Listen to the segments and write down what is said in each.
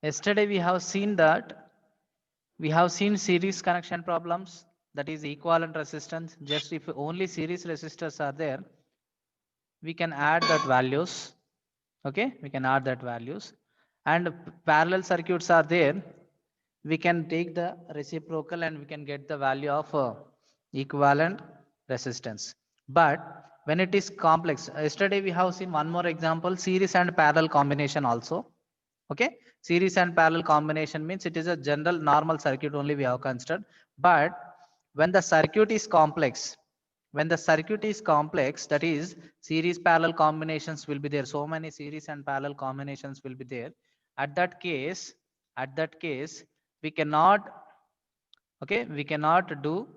Yesterday we have seen that we have seen series connection problems, that is equivalent resistance. Just if only series resistors are there, we can add that values. Okay, we can add that values. And parallel circuits are there, we can take the reciprocal and we can get the value of equivalent resistance. But when it is complex, yesterday we have seen one more example, series and parallel combination also. Okay, series and parallel combination means it is a general normal circuit only we have considered. But when the circuit is complex, when the circuit is complex, that is series parallel combinations will be there, so many series and parallel combinations will be there. At that case, we cannot, okay, we cannot do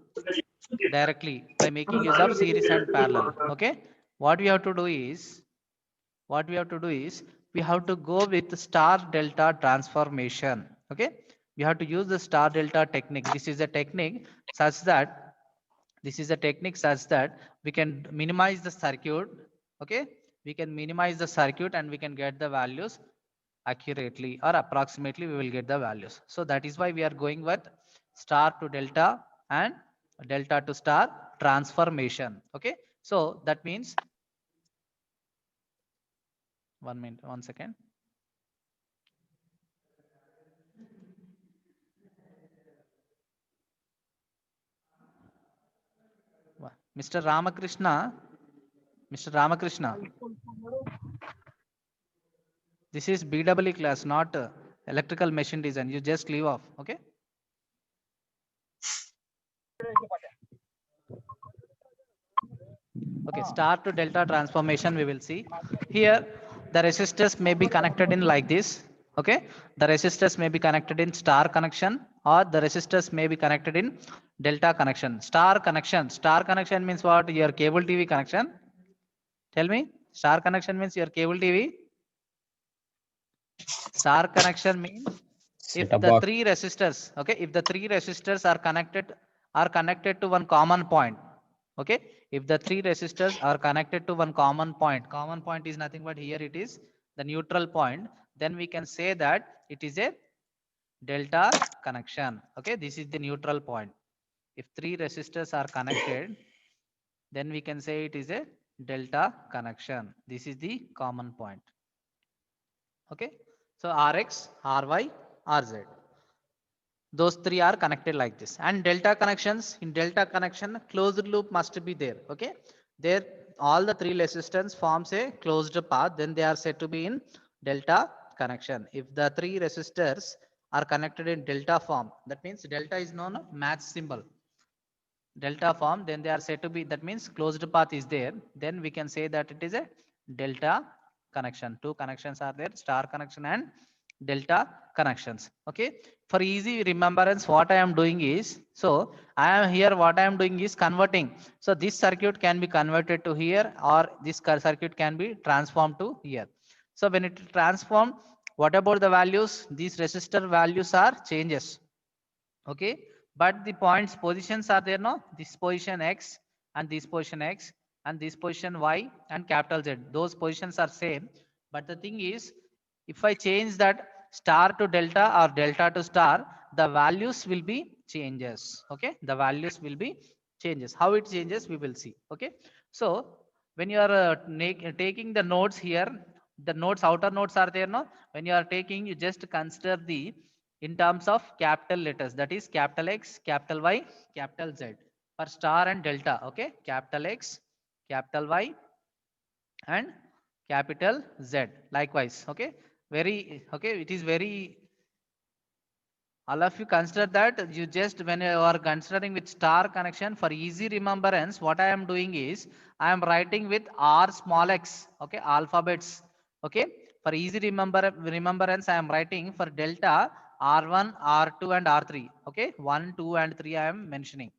directly by making use of series and parallel. Okay, what we have to do is, we have to go with star delta transformation. Okay, we have to use the star delta technique. This is a technique such that, we can minimize the circuit. Okay, we can minimize the circuit and we can get the values accurately, or approximately we will get the values. So that is why we are going with star to delta and delta to star transformation. Okay, so that means, 1 minute, 1 second. Mr. Ramakrishna, Mr. Ramakrishna, this is BEE class, not electrical machine design. You just leave off. Okay. Okay, star to delta transformation we will see. Here the resistors may be connected in like this. Okay, the resistors may be connected in star connection, or the resistors may be connected in delta connection. Star connection means what? Your cable TV connection. Tell me, star connection means your cable TV. Star connection means if Set-top the box. three resistors, okay, if the three resistors are connected to one common point. Okay, if the three resistors are connected to one common point is nothing but here it is the neutral point, then we can say that it is a delta connection. Okay, this is the neutral point. If three resistors are connected, then we can say it is a delta connection. This is the common point. Okay, so Rx, Ry, Rz, those three are connected like this. And delta connections, in delta connection closed loop must be there. Okay, there all the three resistance forms a closed path, then they are said to be in delta connection. If the three resistors are connected in delta form, that means delta is known match symbol, delta form, then they are said to be, that means closed path is there, then we can say that it is a delta connection. Two connections are there, star connection and delta connections. Okay, for easy remembrance what I am doing is, so I am here, what I am doing is converting. So this circuit can be converted to here, or this circuit can be transformed to here. So when it transformed, what about the values? These resistor values are changes. Okay, but the points positions are there, no, this position x and this position x and this position y and capital Z, those positions are same. But the thing is, if I change that star to delta or delta to star, the values will be changes. Okay, the values will be changes. How it changes we will see. Okay, so when you are taking the nodes here, the nodes, outer nodes are there, no, when you are taking, you just consider the in terms of capital letters, that is capital X, capital Y, capital Z for star and delta. Okay, capital X, capital Y and capital Z likewise. Okay, very, okay, it is very, all of you consider that. You just, when you are considering with star connection, for easy remembrance what I am doing is I am writing with R small x. Okay, alphabets. Okay, for easy remembrance I am writing for delta R1, R2 and R3. Okay, 1, 2 and 3 I am mentioning,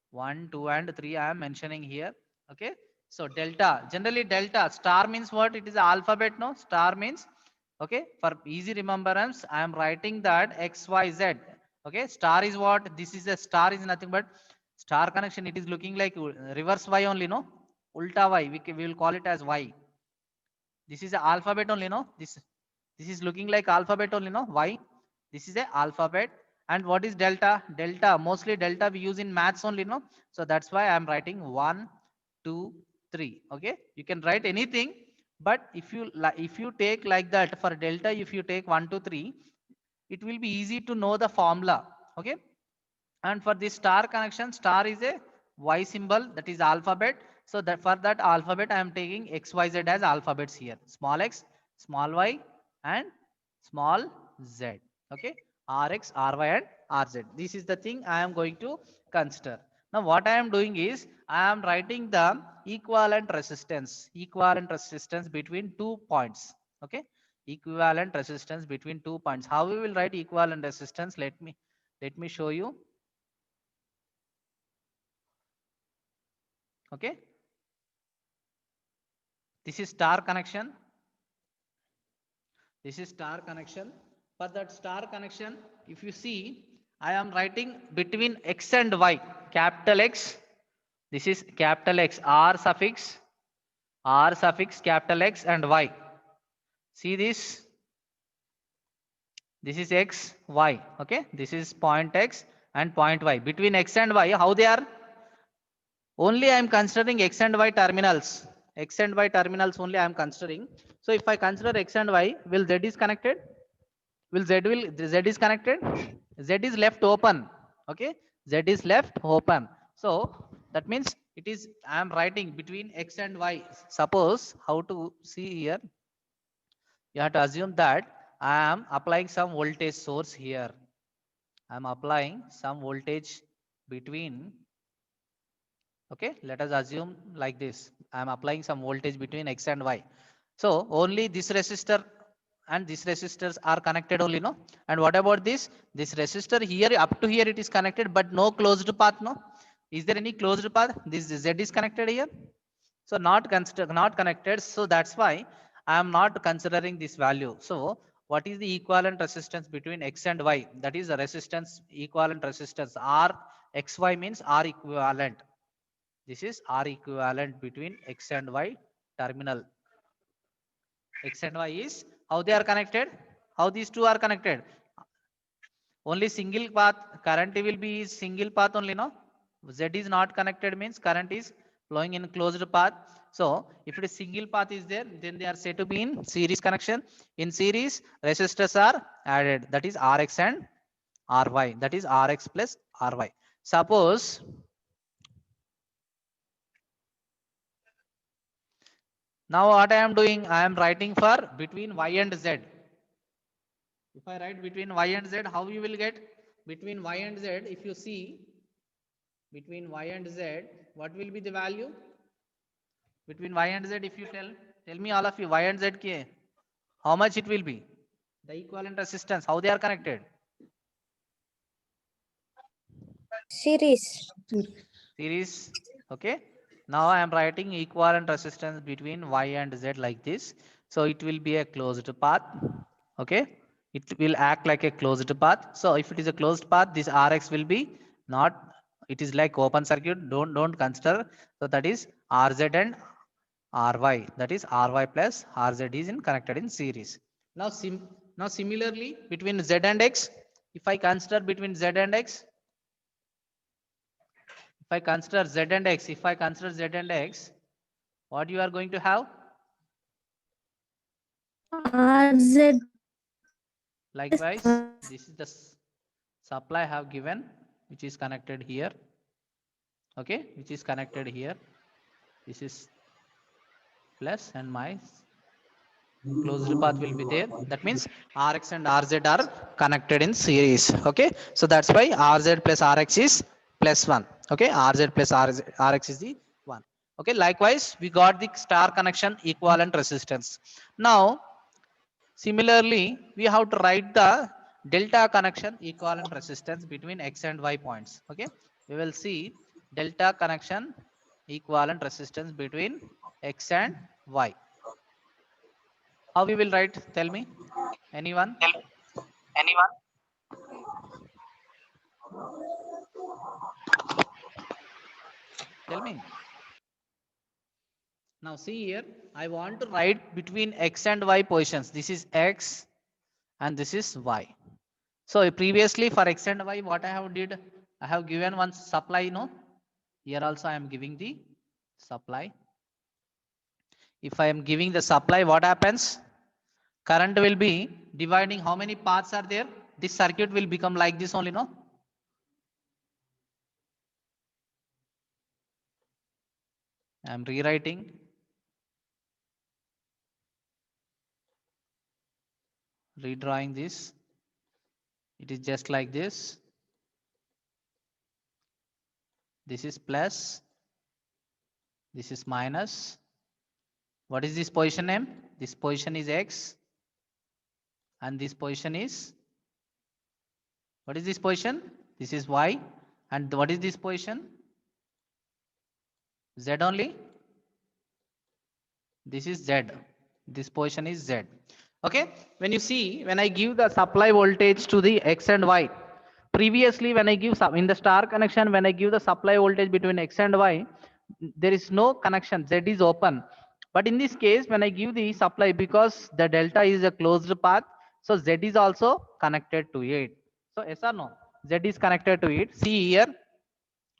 1, 2 and 3 I am mentioning here. Okay, so delta, generally delta, star means what? It is alphabet, no, star means, okay, for easy remembrance I am writing that x y z. Okay, star is what? This is a star is nothing but star connection, it is looking like reverse y only, no, ulta y, we will call it as y. This is a alphabet only, no, this This is looking like alphabet only, no? Why? This is a alphabet. And what is delta? Delta, mostly delta we use in maths only, no? So that's why I'm writing 1, 2, 3. Okay, you can write anything, but if you take like that for delta, if you take 1, 2, 3, it will be easy to know the formula. Okay, and for this star connection, star is a Y symbol, that is alphabet. So that for that alphabet, I am taking XYZ as alphabets here. Small x, small y, and small z. Okay, Rx, Ry, and Rz. This is the thing I am going to consider. Now what I am doing is I am writing the equivalent resistance between 2 points. Okay, equivalent resistance between 2 points. How we will write equivalent resistance? Let me show you. Okay, this is star connection. This is star connection. For that star connection, if you see, I am writing between x and y, capital X. This is capital X, R suffix capital X and Y. See this? This is X, Y. Okay, this is point X and point Y. Between X and Y, how they are? Only I am considering X and Y terminals. X and Y terminals only I am considering. So if I consider X and Y, will Z is connected? Will Z is connected? Z is left open. Okay, Z is left open. So that means it is I am writing between X and Y. Suppose how to see here, you have to assume that I am applying some voltage source here. I am applying some voltage between. Okay, let us assume like this. I am applying some voltage between X and Y. So only this resistor and this resistors are connected only, no? And what about this? This resistor here, up to here it is connected, but no closed path, no? Is there any closed path? This Z is connected here. So not connected. So that's why I am not considering this value. So what is the equivalent resistance between X and Y? That is the resistance, equivalent resistance. R XY means R equivalent. This is R equivalent between X and Y terminal. X and Y is how they are connected. How these two are connected? Only single path. Current will be single path only, no? Z is not connected means current is flowing in closed path. So if it is single path is there, then they are said to be in series connection. In series, resistors are added. That is Rx and Ry. That is Rx plus Ry. Suppose now what I am doing, I am writing for between Y and Z. If I write between Y and Z, how you will get? Between Y and Z, if you see, between Y and Z, what will be the value? Between Y and Z, if you tell me all of you, Y and Z, how much it will be? The equivalent resistance, how they are connected? Series. Series. Okay. Now I am writing equivalent resistance between Y and Z like this. So it will be a closed path. Okay. It will act like a closed path. So if it is a closed path, this Rx will be not, it is like open circuit. Don't consider. So that is Rz and Ry. That is Ry plus Rz is in connected in series. Now now similarly between Z and X, if I consider between Z and X, if I consider Z and X, what you are going to have? RZ. Likewise, this is the supply I have given, which is connected here. Okay, which is connected here. This is plus and my closed path will be there. That means Rx and Rz are connected in series. Okay, so that's why Rz plus Rx is plus 1. Okay, Rz plus Rx is the 1. Okay, likewise, we got the star connection equivalent resistance. Now, similarly, we have to write the delta connection equivalent resistance between X and Y points. Okay, we will see delta connection equivalent resistance between X and Y. How we will write? Tell me. Anyone? Anyone? Tell me. Now see here, I want to write between x and y positions. This is x and this is y. So previously for x and y, what I have did, I have given one supply, no? Here also I am giving the supply. If I am giving the supply, what happens? Current will be dividing how many paths are there? This circuit will become like this only, no? I am rewriting. Redrawing this. It is just like this. This is plus. This is minus. What is this position name? This position is x. And this position is, what is this position? This is y. And what is this position? Z only. This is Z. This position is Z. Okay. When you see, when I give the supply voltage to the X and Y, previously when I give in the star connection, when I give the supply voltage between X and Y, there is no connection. Z is open. But in this case, when I give the supply, because the delta is a closed path, so Z is also connected to it. So yes or no? Z is connected to it. See here,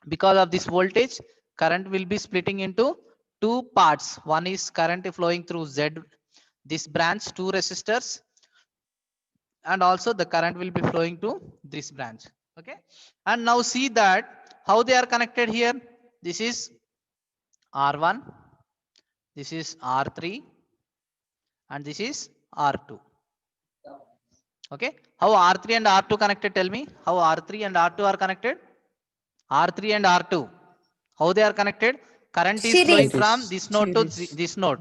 because of this voltage, current will be splitting into two parts. One is current flowing through Z, this branch, two resistors, and also the current will be flowing to this branch. Okay. And now see that how they are connected here. This is R1, this is R3, and this is R2. Okay. How R3 and R2 connected? Tell me how R3 and R2 are connected. R3 and R2, how they are connected? Current is flowing Series. from this node to this node.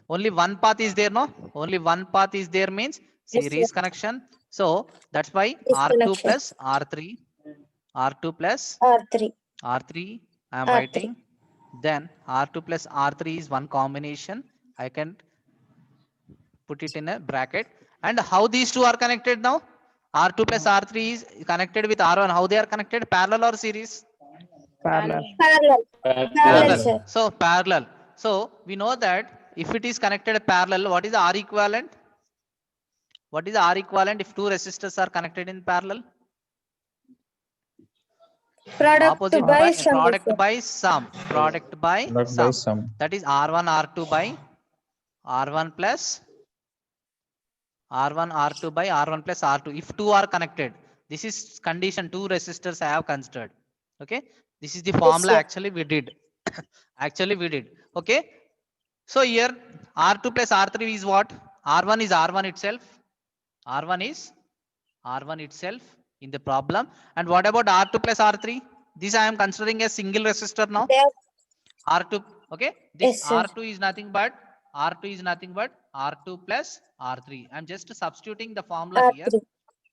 Only one path is there, no? Only one path is there means Yes, series sir. connection. So that's why This R2 connection. plus R3, R2 plus R3. R3, I am R3. writing. Then R2 plus R3 is one combination. I can put it in a bracket. And how these two are connected now? R2 plus R3 is connected with R1. How they are connected? Parallel or series? Parallel. Parallel. Parallel, Parallel. sir. So parallel. So we know that if it is connected parallel, what is the R equivalent? What is the R equivalent if two resistors are connected in parallel? Product Opposite by by sum. product by sum. Product by Product by sum. sum. That is R1 R2 by R1 plus R1 R2 by R1 plus R2. If two are connected, this is condition. Two resistors I have considered. Okay. This is the formula sir. actually we did. Actually we did. Okay. So here R2 plus R3 is what? R1 is R1 itself. R1 is R1 itself in the problem. And what about R2 plus R3? This I am considering a single resistor now. They are, R2. Okay. This yes, sir. R2 is nothing but R2 plus R3. I'm just substituting the formula here. R3.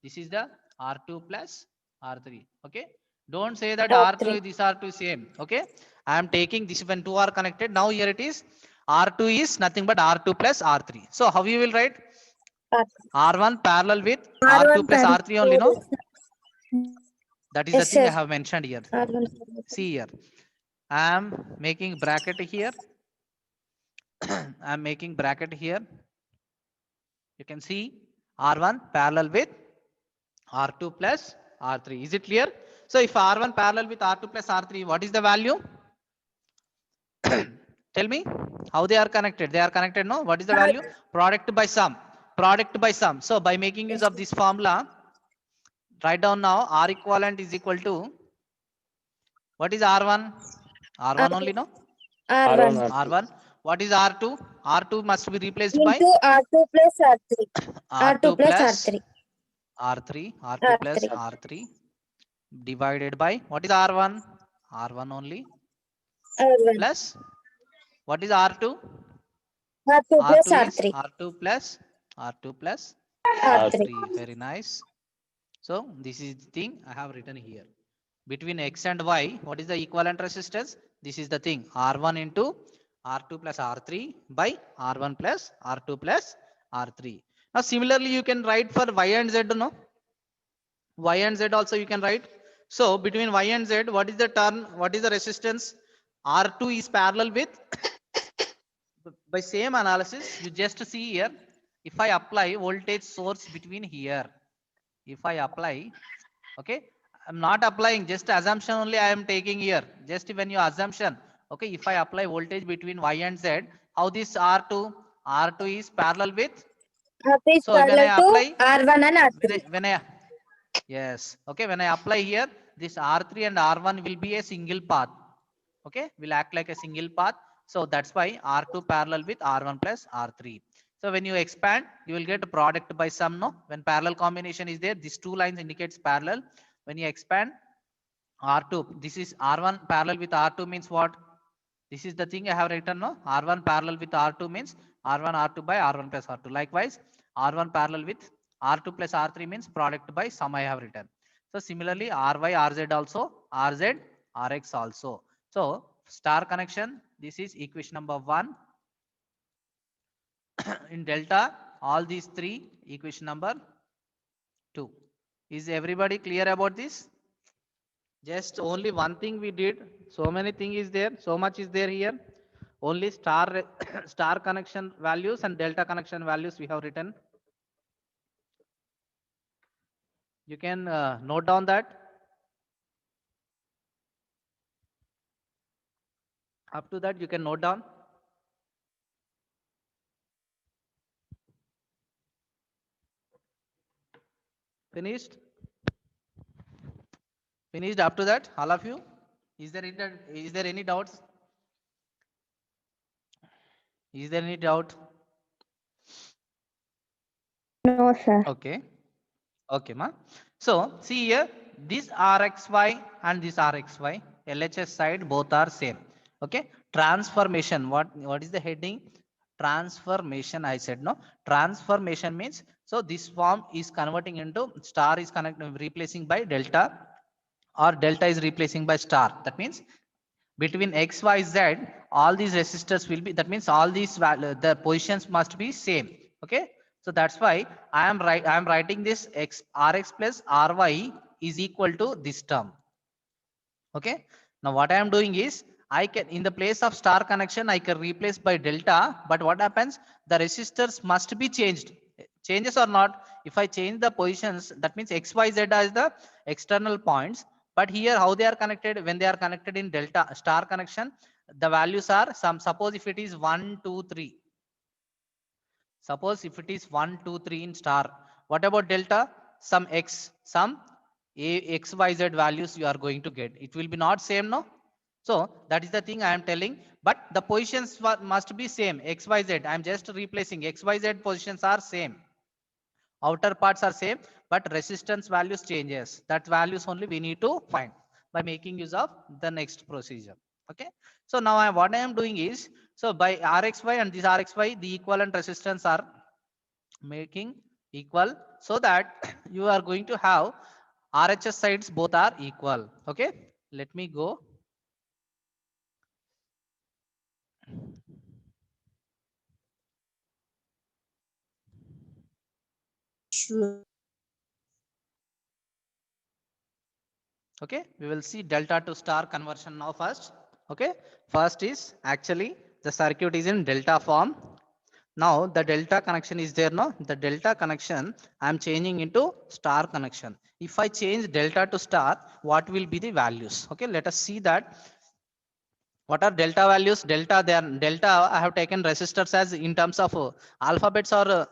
This is the R2 plus R3. Okay. Don't say that R3. R2, these are two same. Okay. I am taking this when two are connected. Now here it is R2 is nothing but R2 plus R3. So how you will write? R1 parallel with R2 plus R3 only, no? That is the Yes, thing I sir. have mentioned here. R1. See here. I am making bracket here. I am making bracket here. You can see R1 parallel with R2 plus R3. Is it clear? So if R1 parallel with R2 plus R3, what is the value? Tell me how they are connected. They are connected, no? What is the value? Product by sum. Product by sum. So by making use of this formula, write down now R equivalent is equal to, what is R1? R1 only, no? R1. R1. What is R2? R2 must be replaced by Into R2 plus R3. R2 plus plus R3. R3. R2 plus R3. R3 divided by, what is R1? R1 only. R1. Plus, what is R2? R2 plus R2 is R3. R2 plus R3. R3. Very nice. So this is the thing I have written here. Between X and Y, what is the equivalent resistance? This is the thing. R1 into R2 plus R3 by R1 plus R2 plus R3. Now similarly, you can write for Y and Z, no? Y and Z also you can write. So between Y and Z, what is the turn? What is the resistance? R2 is parallel with by same analysis, you just see here, if I apply voltage source between here, if I apply, okay, I'm not applying, just assumption only I am taking here. Just when you assumption, okay, if I apply voltage between Y and Z, how this R2 is parallel with, R2 is so when parallel I to apply, R1 and R3. when I yes, okay, when I apply here, this R3 and R1 will be a single path, okay, will act like a single path. So that's why R2 parallel with R1 plus R3. So when you expand, you will get a product by sum, no? When parallel combination is there, these two lines indicates parallel. When you expand R2, this is R1 parallel with R2 means what? This is the thing I have written, no? R1 parallel with R2 means R1 R2 by R1 plus R2. Likewise, R1 parallel with R2 plus R3 means product by sum I have written. So similarly, RY, RZ also, RZ, RX also. So star connection, this is equation number 1. In delta, all these three, equation number 2. Is everybody clear about this? Just only one thing we did. So many thing is there. So much is there here. Only star star connection values and delta connection values we have written. You can note down that. Up to that you can note down. Finished? Finished up to that, all of you? Is there any doubts? Is there any doubt? No, sir. Okay. Okay, ma. So see here, this RXY and this RXY, LHS side both are same. Okay. Transformation. What is the heading? Transformation. I said no. Transformation means, so this form is converting into star is replacing by delta, or delta is replacing by star. That means between X, Y, Z, all these resistors will be, that means all these the positions must be same. Okay. So that's why I am writing this Rx plus Ry is equal to this term. Okay. Now what I am doing is, I can, in the place of star connection, I can replace by delta, but what happens? The resistors must be changed. Changes or not? If I change the positions, that means X, Y, Z as the external points. But here, how they are connected? When they are connected in delta star connection, the values are some, suppose if it is 1, 2, 3. Suppose if it is 1, 2, 3 in star, what about delta? Some X, some X, Y, Z values you are going to get. It will be not same, no? So that is the thing I am telling, but the positions must be same. X, Y, Z. I am just replacing X, Y, Z positions are same. Outer parts are same, but resistance values changes. That values only we need to find by making use of the next procedure. Okay. So now what I am doing is, so by RXY and this RXY, the equivalent resistance are making equal, so that you are going to have RHS sides both are equal. Okay. Let me go. Sure. Okay, we will see delta to star conversion now first. Okay, first is actually the circuit is in delta form. Now the delta connection is there, no? The delta connection I am changing into star connection. If I change delta to star, what will be the values? Okay, let us see that. What are delta values? Delta, they are delta. I have taken resistors as in terms of alphabets or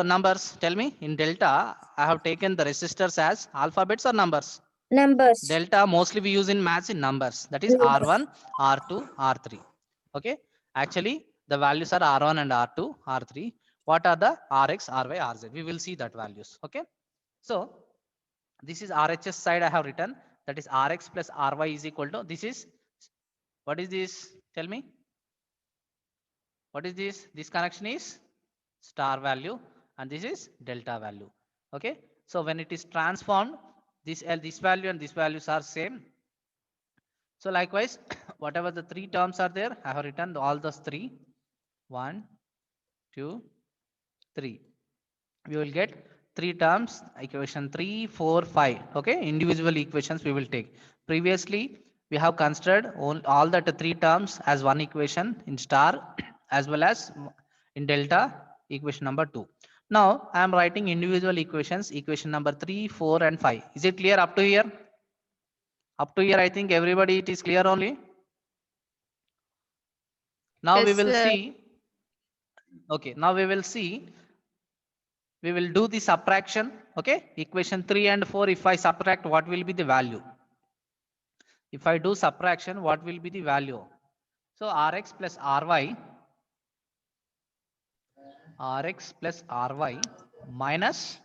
numbers. Tell me, in delta, I have taken the resistors as alphabets or numbers. Numbers. Delta mostly we use in maths in numbers. That is Numbers. R1, R2, R3. Okay. Actually, the values are R1 and R2, R3. What are the Rx, Ry, Rz? We will see that values. Okay. So this is RHS side I have written. That is Rx plus Ry is equal to, this is, what is this? Tell me. What is this? This connection is star value and this is delta value. Okay. So when it is transformed, this value and these values are same. So likewise, whatever the three terms are there, I have written all those three. 1, 2, 3. We will get three terms, equation 3, 4, 5. Okay, individual equations we will take. Previously, we have considered all the three terms as one equation in star as well as in delta equation number 2. Now I am writing individual equations, equation number 3, 4 and 5. Is it clear up to here? Up to here I think everybody it is clear only. Now we Yes, will sir. see. Okay, now we will see. We will do the subtraction. Okay, equation 3 and 4. If I subtract, what will be the value? If I do subtraction, what will be the value? So Rx plus Ry, Rx plus Ry minus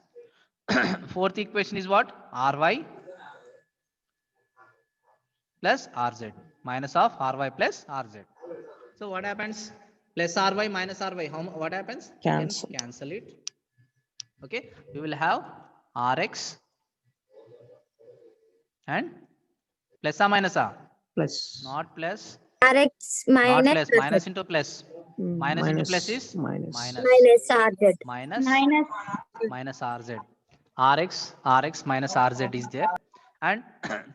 fourth equation is what? Ry plus Rz minus of Ry plus Rz. So what happens? Plus Ry minus Ry. What happens? Cancel. We can cancel it. Okay, we will have Rx and plus or minus a? Plus. Not plus. Rx Not minus plus. Minus into plus. Minus into plus is minus. minus. minus RZ. Minus minus Rz. Rx minus Rz is there. And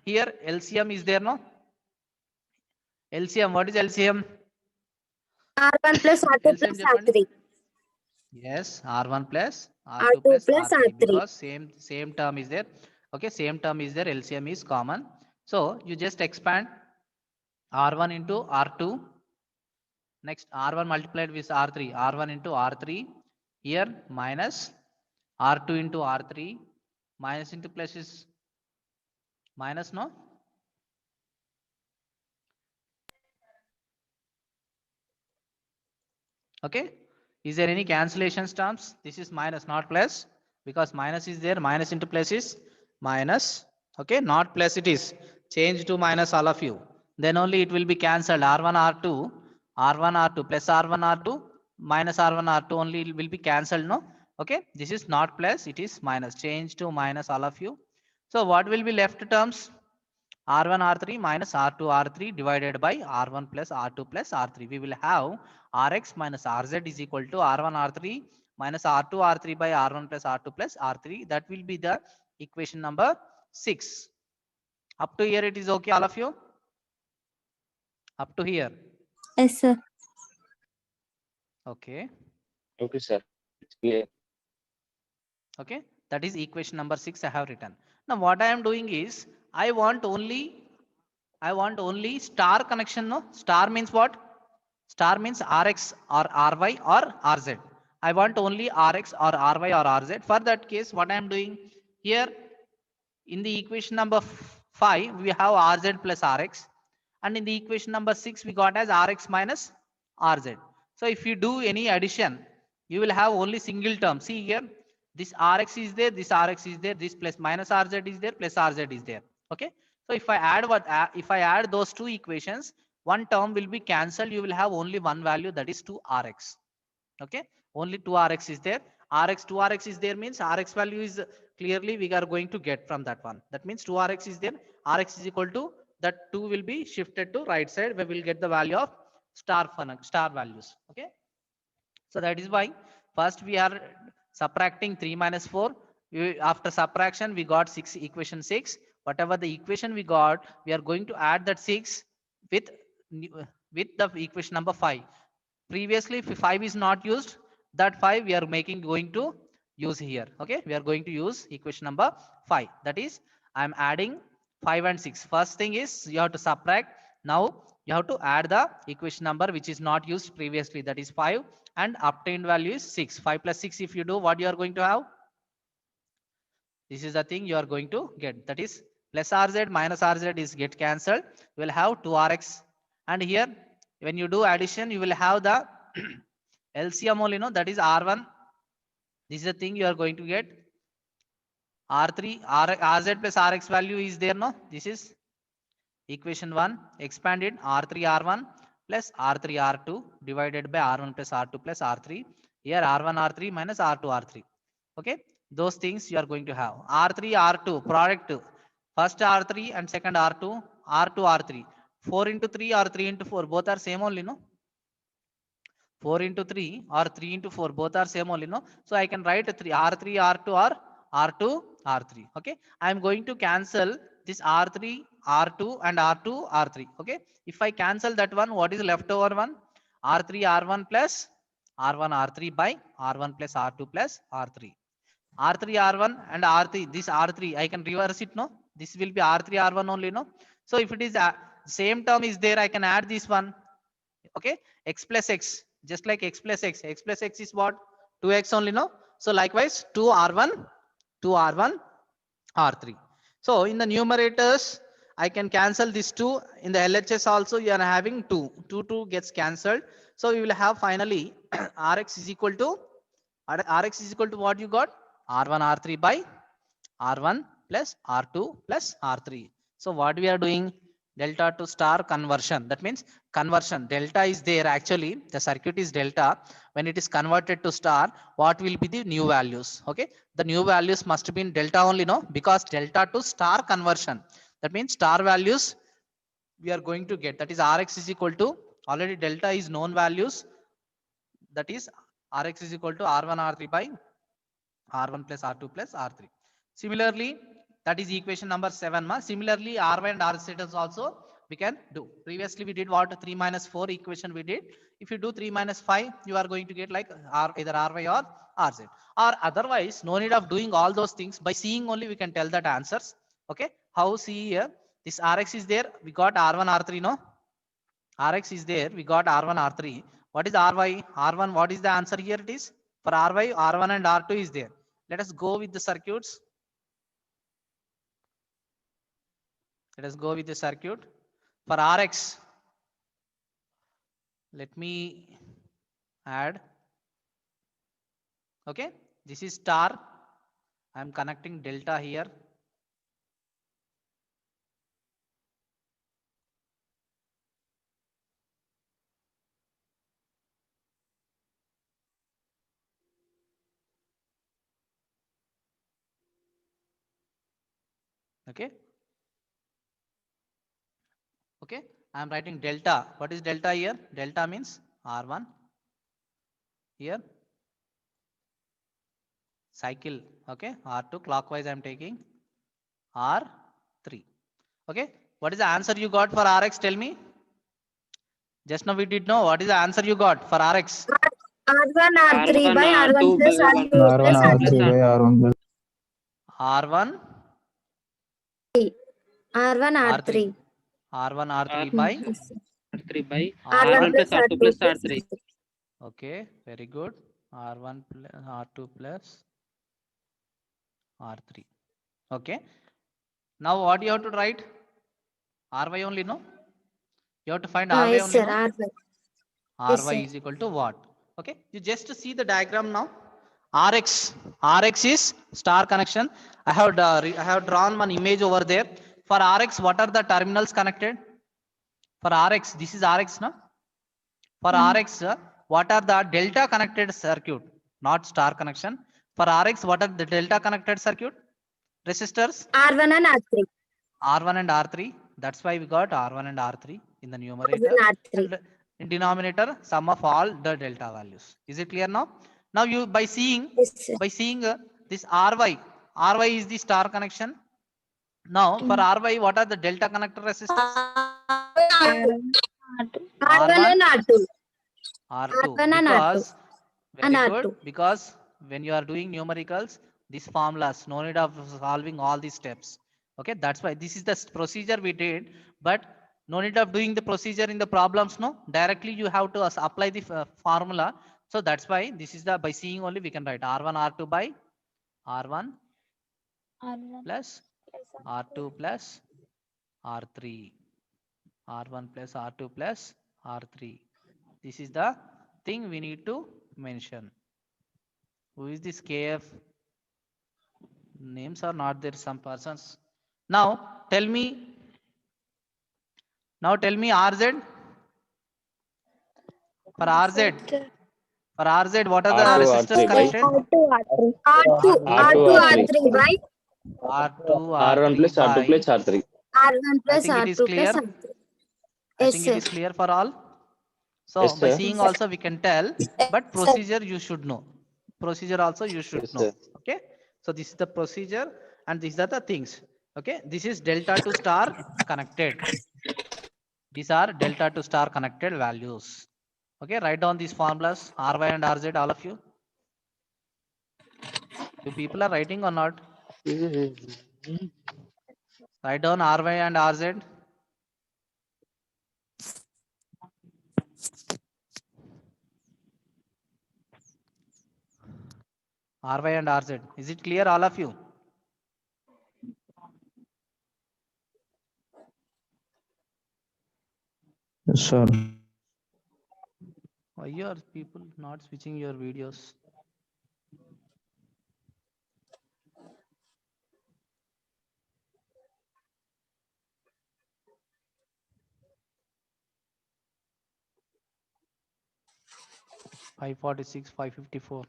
here LCM is there, no? LCM, what is LCM? R1 plus R2 LCM plus చెప్పండి. R3. Yes, R1 plus R2 R2 plus plus R3 R3. because same term is there. Okay, same term is there. LCM is common. So you just expand R1 into R2. Next R1 multiplied with R3. R1 into R3. Here minus R2 into R3. Minus into plus is minus, no? Okay. Is there any cancellations terms? This is minus, not plus, because minus is there. Minus into plus is minus. Okay, not plus it is. Change to minus all of you. Then only it will be cancelled. R1, R2, R1, R2 plus R1, R2 minus R1, R2 only it will be cancelled. No. Okay, this is not plus, it is minus. Change to minus all of you. So what will be left terms? R1 R3 minus R2 R3 divided by R1 plus R2 plus R3. We will have Rx minus Rz is equal to R1 R3 minus R2 R3 by R1 plus R2 plus R3. That will be the equation number 6. Up to here it is okay, all of you? Up to here. Yes, sir. Okay. Okay, sir. It's clear. Okay, that is equation number 6 I have written. Now what I am doing is I want only star connection. No, star means what? Star means Rx or Ry or Rz. I want only Rx or Ry or Rz. For that case, what I am doing here in the equation number 5 we have Rz plus Rx, and in the equation number 6 we got as Rx minus Rz. So if you do any addition, you will have only single term. See here, this Rx is there, this Rx is there, this plus minus Rz is there, plus Rz is there. Okay. So if I add those two equations, one term will be cancelled. You will have only one value, that is 2Rx. Okay. Only 2Rx is there. Rx 2Rx is there means Rx value is clearly we are going to get from that one. That means 2Rx is there. Rx is equal to that 2 will be shifted to right side where we will get the value of star values. Okay. So that is why first we are subtracting 3 minus 4. After subtraction we got 6, equation 6. Whatever the equation we got, we are going to add that 6 with the equation number 5. Previously if 5 is not used, that 5 we are going to use here. Okay, we are going to use equation number 5. That is, I am adding 5 and 6. First thing is you have to subtract. Now you have to add the equation number which is not used previously, that is 5, and obtained value is 6. 5 plus 6 if you do, what you are going to have? This is the thing you are going to get, that is plus Rz minus Rz is get cancelled. You will have 2Rx, and here when you do addition you will have the LCM only, no, that is R1. This is the thing you are going to get. R3 Rz plus Rx value is there, no, this is equation 1 expanded. R3 R1 plus R3 R2 divided by R1 plus R2 plus R3. Here R1 R3 minus R2 R3. Okay, those things you are going to have. R3 R2 product, first R3 and second R2, R2 R3. 4 into 3 or 3 into 4 both are same only, no? 4 into 3 or 3 into 4 both are same only, no? So I can write R3 R2 or R2 R3. Okay, I am going to cancel this R3, R2 and R2, R3. Okay. If I cancel that one, what is left over one? R3, R1 plus R1, R3 by R1 plus R2 plus R3. R3, R1 and R3, this R3, I can reverse it, no? This will be R3, R1 only, no? So if it is same term is there, I can add this one. Okay, x plus x, just like x plus x. X plus x is what? 2x only, no? So likewise, 2R1, 2R1, R3. So in the numerators, I can cancel this 2. In the LHS also, you are having 2. 2 gets cancelled. So we will have finally Rx is equal to what you got? R1, R3 by R1 plus R2 plus R3. So what we are doing? Delta to star conversion. That means conversion. Delta is there actually. The circuit is delta. When it is converted to star, what will be the new values? Okay. The new values must be in delta only, no? Because delta to star conversion. That means star values we are going to get. That is Rx is equal to, already delta is known values. That is Rx is equal to R1, R3 by R1 plus R2 plus R3. Similarly, that is equation number 7. Similarly, R1 and R also we can do. Previously, we did what? 3 minus 4 equation we did. If you do 3 minus 5, you are going to get like either Ry or Rz. Or otherwise, no need of doing all those things. By seeing only, we can tell that answers. Okay. How? See here. This Rx is there. We got R1, R3, no? Rx is there. We got R1, R3. What is Ry? R1, what is the answer here? It is for Ry, R1 and R2 is there. Let us go with the circuits. Let us go with the circuit. For Rx, let me add. Okay, this is star. I am connecting delta here. Okay. Okay, I am writing delta. What is delta here? Delta means R1 here, cycle. Okay, R2 clockwise I am taking, R3. Okay, what is the answer you got for Rx? Tell me. Just now we did know. What is the answer you got for Rx? R1, R3 by R1, R1 R2 plus by R2 R1 plus R3 by R1 plus R1, R1, R3. R3. R1, R3 R1 by Yes, sir. R3 by R1 R1. R1 plus plus R2 R2 plus plus R3. R3. Okay, very good. R1 plus R2 plus R3. Okay. Now what you have to write? Ry only, no? You have to find Ry Yes, only, sir. no? R1. Yes, Ry sir. is equal to what? Okay. You just see the diagram now. Rx is star connection. I have drawn one image over there. For Rx, what are the terminals connected? For Rx, this is Rx, no? For Rx, what are the delta connected circuit? Not star connection. For Rx, what are the delta connected circuit? Resistors R1 and R3. R1 and R3. That's why we got R1 and R3 in the numerator. R1, R3. And in denominator, sum of all the delta values. Is it clear now? Now you by seeing Yes, sir. this Ry is the star connection. Now for Ry, what are the delta connector resistors? R1 and R2. R2. R1 and R2. Because And very good. R2. Because when you are doing numericals, these formulas, no need of solving all these steps. Okay, that's why this is the procedure we did, but no need of doing the procedure in the problems. No, directly you have to apply the formula. So that's why this is the by seeing only we can write R1 R2 by R1 plus R2 plus R3. R1 plus R2 plus R3. This is the thing we need to mention. Who is this KF? Names are not there, some persons. Now tell me RZ. For RZ, what are the R2, resistors R3 by connected? R2, R3 by R2, R1 plus R3 R2 by. plus R3. R1 I plus think it is R2 clear. plus R3. I Yes, think it sir. is clear for all. So Yes, by sir. seeing also we can tell, but procedure you should know. Procedure also you should Yes, know. sir. Okay. So this is the procedure and these are the things. Okay, this is delta to star connected. These are delta to star connected values. Okay, write down these formulas Ry and Rz, all of you. You people are writing or not? Write down Ry and Rz. Ry and Rz. Is it clear, all of you? Yes, sir. Why are people not switching your videos? (546), 554.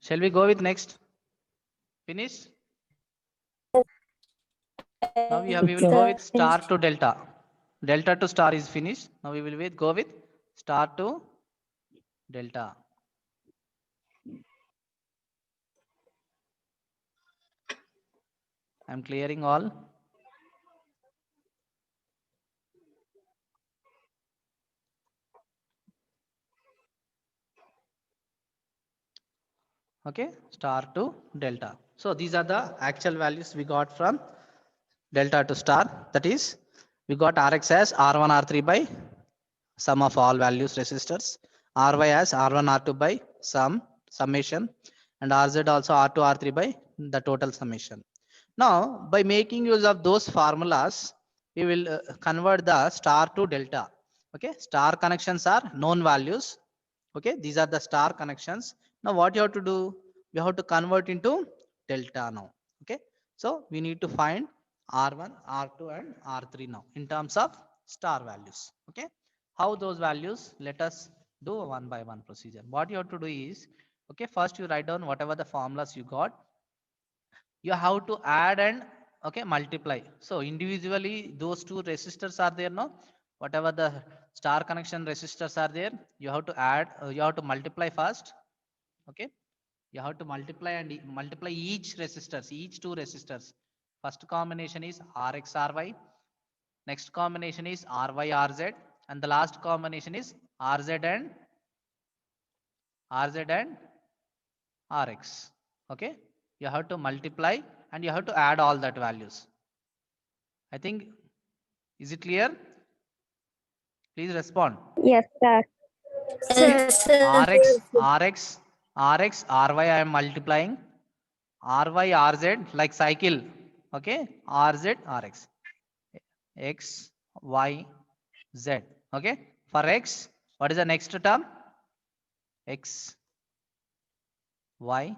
Shall we go with next? Finish? Now we will go with star to delta. Delta to star is finished. Now we will go with star to delta. I'm clearing all. Okay, star to delta. So these are the actual values we got from delta to star. That is, we got Rx as R1 R3 by sum of all values resistors, Ry as R1 R2 by summation, and Rz also R2 R3 by the total summation. Now by making use of those formulas, we will convert the star to delta. Okay, star connections are known values. Okay, these are the star connections. Now what you have to do, we have to convert into delta now. Okay, so we need to find R1, R2 and R3 now in terms of star values. Okay, how those values, let us do a one by one procedure. What you have to do is, okay, first you write down whatever the formulas you got. You have to add and okay multiply. So individually those two resistors are there now. Whatever the star connection resistors are there, you have to add, you have to multiply first. Okay, you have to multiply and multiply each resistors, each two resistors. First combination is Rx Ry, next combination is Ry Rz, and the last combination is Rz and Rx. Okay, you have to multiply and you have to add all that values. I think, is it clear? Please respond. Yes, sir. Rx, Rx, Rx, Ry I am multiplying. Ry, Rz like cycle. Okay, Rz, Rx. X, Y, Z. Okay, for X, what is the next term? X, Y,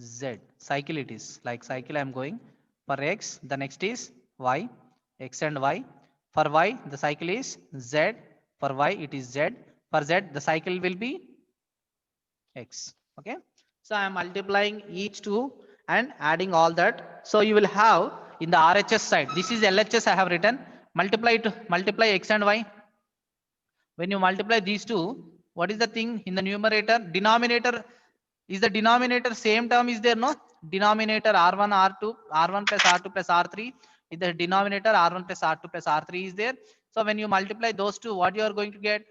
Z. Cycle it is. Like cycle I am going. For X, the next is Y, X and Y. For Y, the cycle is Z. For Y, it is Z. For Z, the cycle will be X. Okay. So I am multiplying each two and adding all that. So you will have in the RHS side, this is LHS I have written, multiply X and Y. When you multiply these two, what is the thing in the numerator? Denominator, is the denominator same term is there? No, denominator R1 R2 R1 plus R2 plus R3 is the denominator R1 plus R2 plus R3 is there. So when you multiply those two, what you are going to get?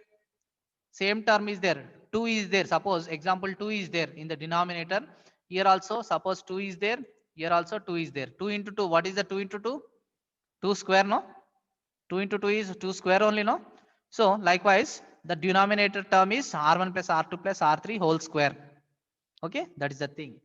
Same term is there. 2 is there. Suppose example 2 is there in the denominator. Here also suppose 2 is there. Here also 2 is there. 2 into 2. What is the 2 into 2? 2 square, no? 2 into 2 is 2 square only, no? So likewise, the denominator term is R1 plus R2 plus R3 whole square. Okay, that is the thing.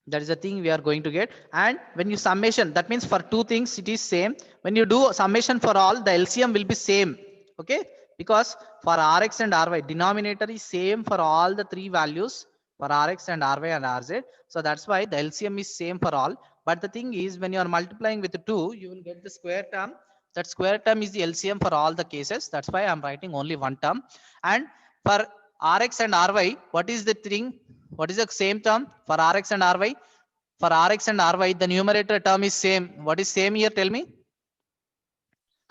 That is the thing we are going to get. And when you summation, that means for two things it is same. When you do summation for all, the LCM will be same. Okay, because for Rx and Ry, denominator is same for all the three values for Rx and Ry and Rz. So that's why the LCM is same for all. But the thing is, when you are multiplying with 2, you will get the square term. That square term is the LCM for all the cases. That's why I'm writing only one term. And for Rx and Ry, what is the thing? What is the same term for Rx and Ry? For Rx and Ry, the numerator term is same. What is same here? Tell me.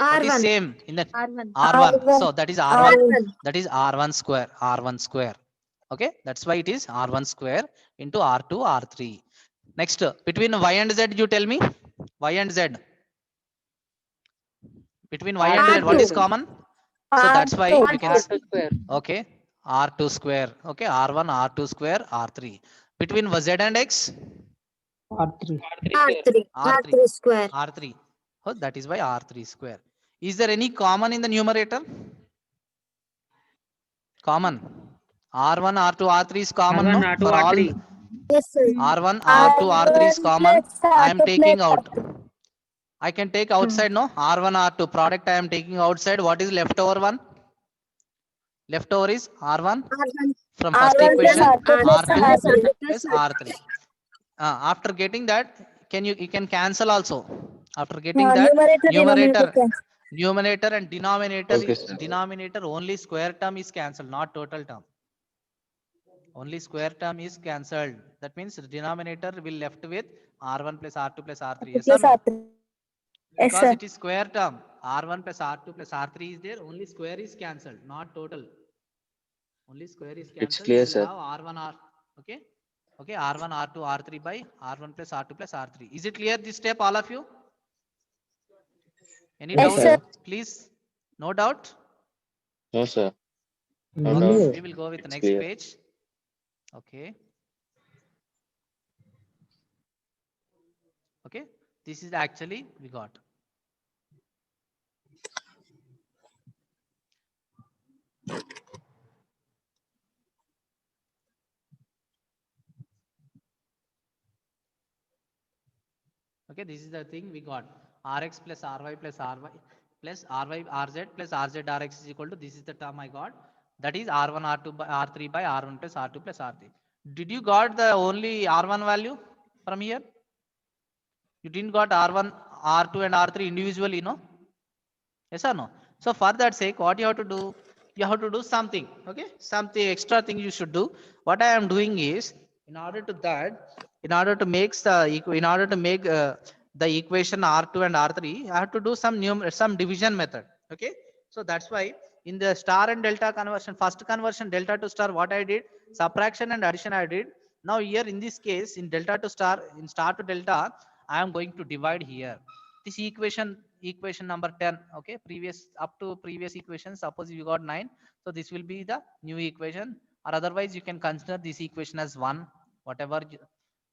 What is R1. same in the R1. R1? R1. So that is R1. R1. That is R1 square. R1 square. Okay, that's why it is R1 square into R2 R3. Next, between Y and Z, you tell me. Y and Z. Between Y and Z, what is R2. common? So that's why we can. R2 square. Okay, R2 square. Okay, R1 R2 square R3. Between Z and X, R3. R3. R3. R3 square. R3. Oh, that is why R3 square. Is there any common in the numerator? Common. R1, R2, R3 is common, R1, no? R2, For all R3. Yes, sir. R1, R2, R3 is common. I am taking out. I can take outside, no? R1, R2 product I am taking outside. What is leftover one? Leftover is R1 R1. from first R1 plus equation, R2 R2 plus plus R3. After getting that, you can cancel also. After getting that, numerator and denominator Okay, sir. denominator only square term is cancelled, not total term. Only square term is cancelled. That means the denominator will left with R1 plus R2 plus R3. Yes or no? Because it is square term. R1 plus R2 plus R3 is there. Only square is cancelled, not total. Only square is cancelled. It's clear, You will sir. have R1 R. Okay. Okay. R1 R2 R3 by R1 plus R2 plus R3. Is it clear this step, all of you? Any Yes, doubt? sir. Please. No doubt. No, sir. No Okay, doubt. we will go with the It's next clear. page. Okay. Okay. This is actually we got. Okay, this is the thing we got. Rx plus Ry plus Ry plus Ry Rz plus Rz Rx is equal to, this is the term I got. That is R1 R2 by R3 by R1 plus R2 plus R3. Did you got the only R1 value from here? You didn't got R1, R2 and R3 individually, no? Yes or no? So for that sake, what you have to do? You have to do something. Okay, something extra thing you should do. What I am doing is, in order to make the equation R2 and R3, I have to do some division method. Okay, so that's why in the star and delta conversion, first conversion delta to star, what I did, subtraction and addition I did. Now here in this case, in delta to star, in star to delta, I am going to divide here. This equation number 10. Okay, up to previous equation, suppose you got 9, so this will be the new equation, or otherwise you can consider this equation as 1, whatever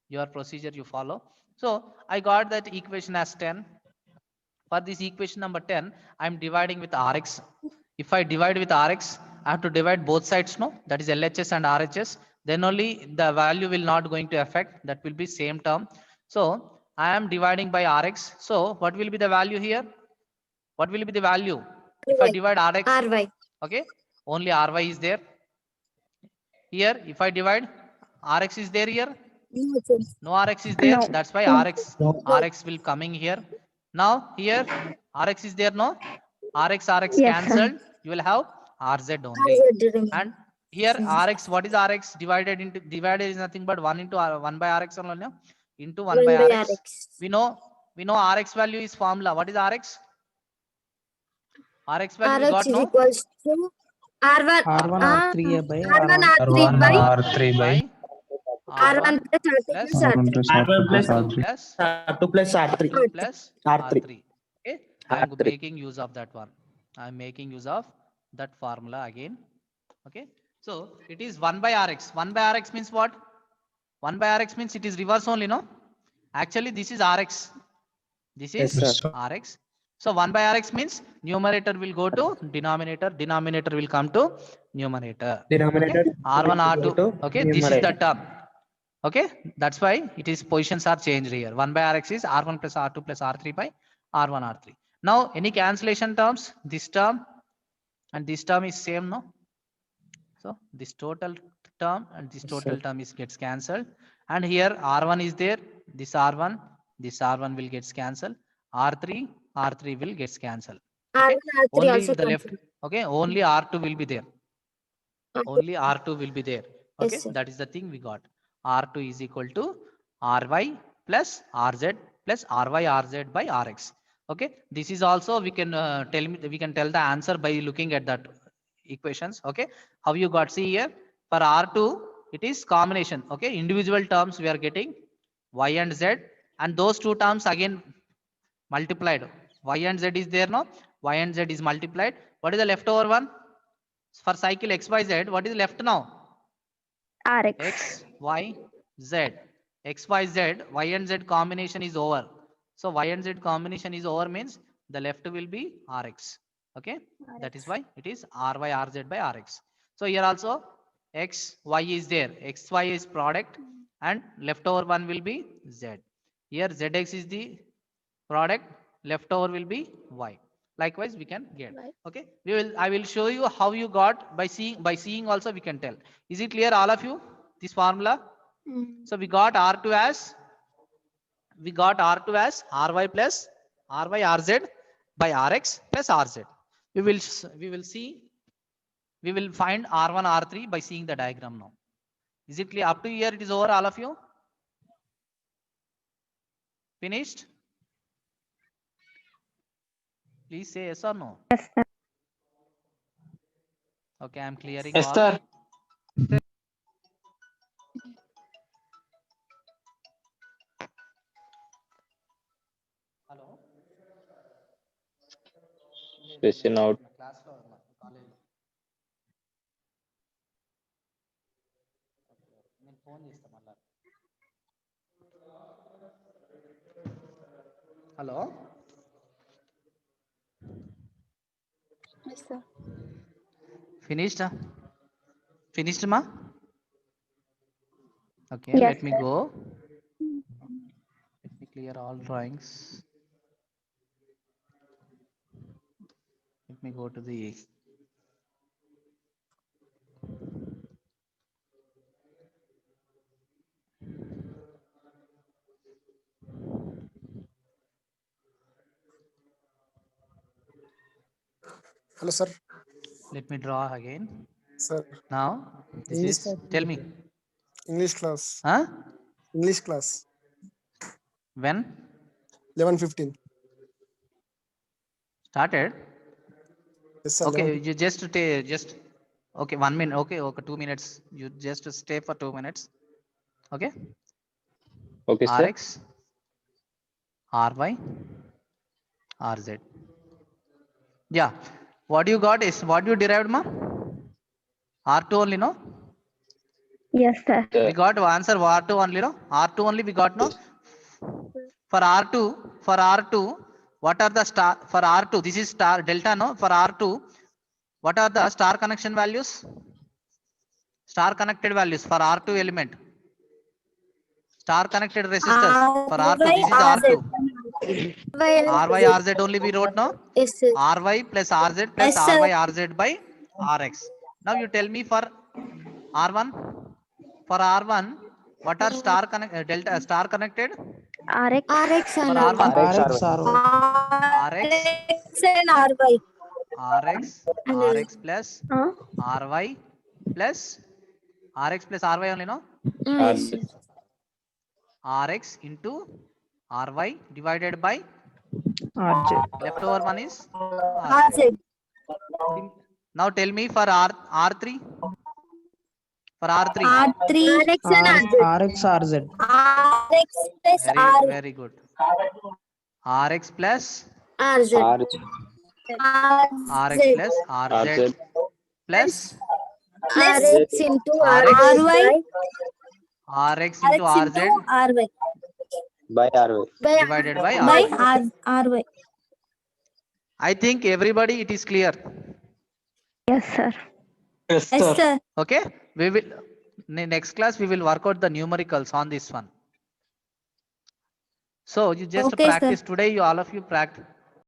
your procedure you follow. So I got that equation as 10. For this equation number 10, I am dividing with Rx. If I divide with Rx, I have to divide both sides, no? That is LHS and RHS. Then only the value will not going to affect. That will be same term. So I am dividing by Rx. So what will be the value here? What will be the value? If I divide Rx, Ry. okay, only Ry is there. Here, if I divide, Rx is there here. No Rx is there. That's why Rx will coming here. Now here Rx is there, no? Rx cancelled. You will have Rz only. And here Rx, what is Rx? Divided is nothing but 1 into 1 by Rx only, no? Into 1 by Rx. We know Rx value is formula. What is Rx? Rx value we got, no? Equals to R1 R1 R3 by R1 R1. R3 by R3 by R1 plus R2 plus R1 R3. plus R2 plus R2 plus R3. R2 plus R3. R3. Okay, I am R3. making use of that one. I am making use of that formula again. Okay, so it is 1 by Rx. 1 by Rx means what? 1 by Rx means it is reverse only, no? Actually, this is Rx. This is Yes, sir. Rx. So 1 by Rx means numerator will go to denominator. Denominator will come to numerator. Denominator. Okay? R1, will go R2. to Okay, this is the numerator. term. Okay, that's why it is positions are changed here. 1 by Rx is R1 plus R2 plus R3 by R1, R3. Now, any cancellation terms? This term and this term is same, no? So this total term and this total term is gets cancelled. And here R1 is there. This R1 will gets cancelled. R3 will gets cancelled. Okay, R1 R3 only also the left. Okay, only R2 will be there. Only R2 will be there. Okay, Yes, sir. that is the thing we got. R2 is equal to Ry plus Rz plus Ry Rz by Rx. Okay, this is also we can tell the answer by looking at that equations. Okay, how you got? See here, for R2 it is combination. Okay, individual terms we are getting y and z, and those two terms again multiplied. Y and z is there, no? Y and z is multiplied. What is the leftover one? For cycle XYZ, what is left now? Rx. X, Y, Z. X, Y, Z, Y and Z combination is over. So Y and Z combination is over means the left will be Rx. Okay, that is why it is Ry Rz by Rx. So here also X, Y is there. X, Y is product and leftover one will be Z. Here Zx is the product, leftover will be Y. Likewise we can get. Okay, I will show you how you got by seeing also we can tell. Is it clear all of you, this formula? So we got R2 as Ry plus Ry Rz by Rx plus Rz. We will find R1 R3 by seeing the diagram now. Is it clear? Up to here it is over all of you? Finished? Please say yes or no. Yes, sir. Okay, I am clearing Yes, all. sir. Hello. Session out. Class లో college నేను phone చేస్తా మళ్ళా. Hello. Yes, sir. Finished? Finished, ma? Okay, Yes, let me sir. go. Let me clear all drawings. Let me go to the Hello, sir. let me draw again. Sir, Now this English is class. tell me. English class. Huh? English class. When 11:15. started? Yes, sir. Okay, 11:15. you just okay, 1 minute. Okay, 2 minutes. You just stay for 2 minutes. Okay. Okay, sir. Rx, Ry, Rz. Yeah. What you got is what you derived, ma? R2 only, no? Yes, sir. We got to answer R2 only, no? R2 only we got, no? For R2, what are the star for R2? This is star delta, no? For R2, what are the star connection values? Star connected values for R2 element. Star connected resistors for R2. This is R2. Ry Rz only we wrote, no? Yes, sir. Ry plus Rz plus Yes, sir. Ry Rz by Rx. Now you tell me for R1. For R1, what are delta star connected? Rx. Rx For and R1, RX, Rx, Rx and Ry. Rx, And Rx plus Ry plus Rx plus Ry only, no? yes, sir. Rx into Ry divided by RJ. leftover one is Rz. Now tell me for R3. For R3. R3. Rx and Rz. RX, RZ. Rx plus R. Very good. Rx plus Rz. Rx plus Rz plus Rx into Rx. Ry. Rx into Rz Ry. By RY. divided by By Rx. Ry. I think everybody it is clear. Yes, sir. Yes, Yes, sir. sir. Okay, we will next class we will work out the numericals on this one. So you just Okay, sir. practice today. You all of you practice.